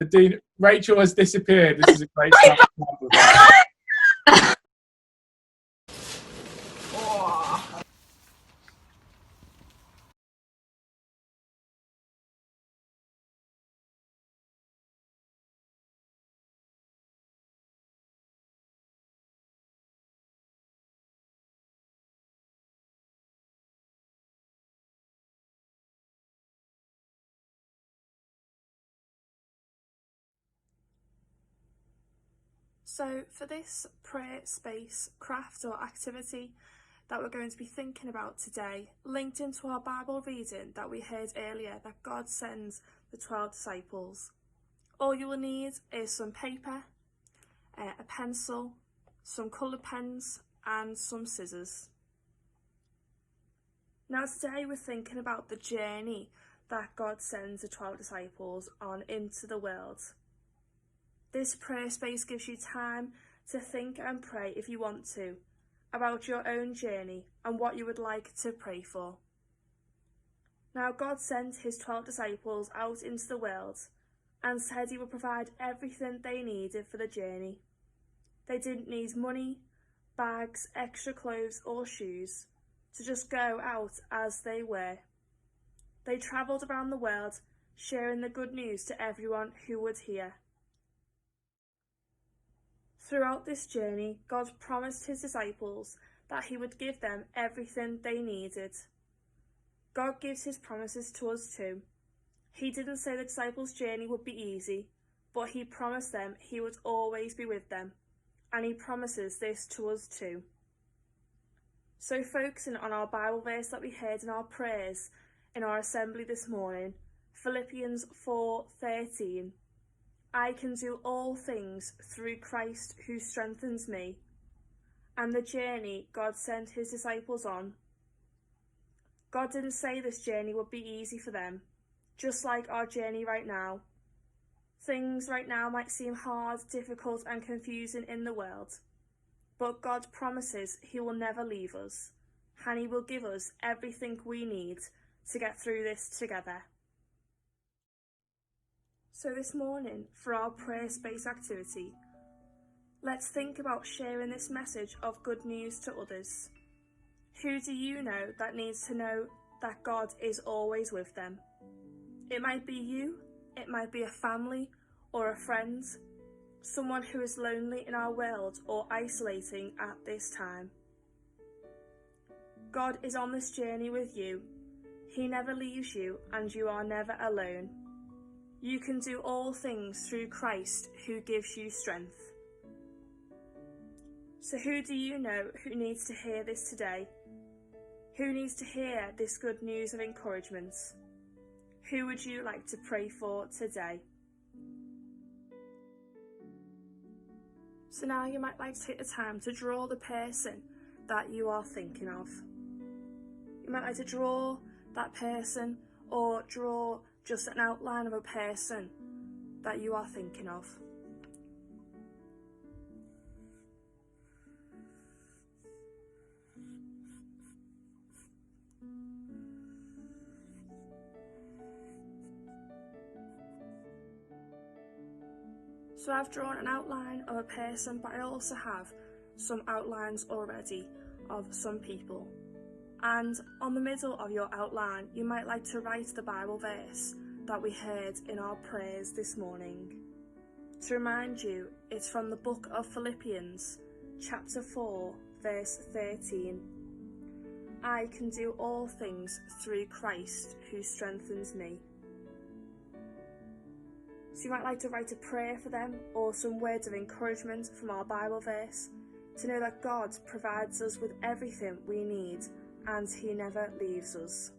Dean, Rachel has disappeared. This is a great start. So for this prayer space, craft or activity that we're going to be thinking about today, linked into our Bible reading that we heard earlier, that God sends the 12 disciples, all you will need is some paper, a pencil, some coloured pens and some scissors. Now today we're thinking about the journey that God sends the 12 disciples on into the world. This prayer space gives you time to think and pray, if you want to, about your own journey and what you would like to pray for. Now God sent his 12 disciples out into the world and said he would provide everything they needed for the journey. They didn't need money, bags, extra clothes or shoes to just go out as they were. They travelled around the world, sharing the good news to everyone who would hear. Throughout this journey, God promised his disciples that he would give them everything they needed. God gives his promises to us too. He didn't say the disciples' journey would be easy, but he promised them he would always be with them, and he promises this to us too. So focusing on our Bible verse that we heard in our prayers in our assembly this morning, Philippians 4:13. I can do all things through Christ who strengthens me, and the journey God sent his disciples on. God didn't say this journey would be easy for them, just like our journey right now. Things right now might seem hard, difficult and confusing in the world, but God promises he will never leave us, and he will give us everything we need to get through this together. So this morning, for our prayer space activity, let's think about sharing this message of good news to others. Who do you know that needs to know that God is always with them? It might be you, it might be a family or a friend, someone who is lonely in our world or isolating at this time. God is on this journey with you. He never leaves you and you are never alone. You can do all things through Christ who gives you strength. So who do you know who needs to hear this today? Who needs to hear this good news of encouragement? Who would you like to pray for today? So now you might like to take the time to draw the person that you are thinking of. You might like to draw that person or draw just an outline of a person that you are thinking of. So I've drawn an outline of a person, but I also have some outlines already of some people. And on the middle of your outline, you might like to write the Bible verse that we heard in our prayers this morning. To remind you, it's from the book of Philippians, chapter 4, verse 13. I can do all things through Christ who strengthens me. So you might like to write a prayer for them or some words of encouragement from our Bible verse to know that God provides us with everything we need and he never leaves us.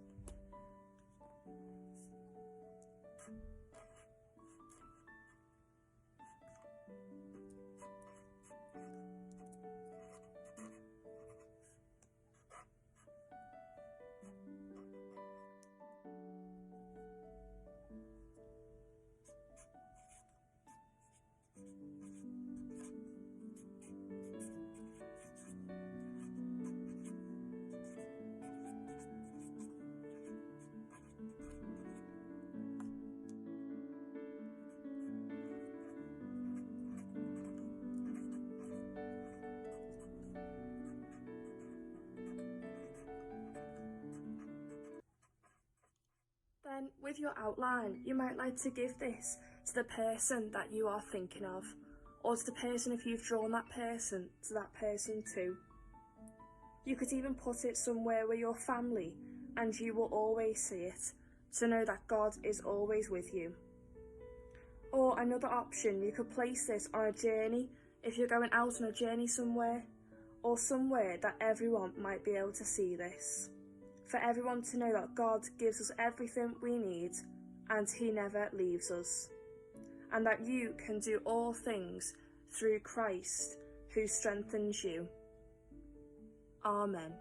Then, with your outline, you might like to give this to the person that you are thinking of, or to the person, if you've drawn that person, to that person too. You could even put it somewhere where your family and you will always see it, to know that God is always with you. Or another option, you could place this on a journey if you're going out on a journey somewhere, or somewhere that everyone might be able to see this. For everyone to know that God gives us everything we need and He never leaves us. And that you can do all things through Christ who strengthens you. Amen.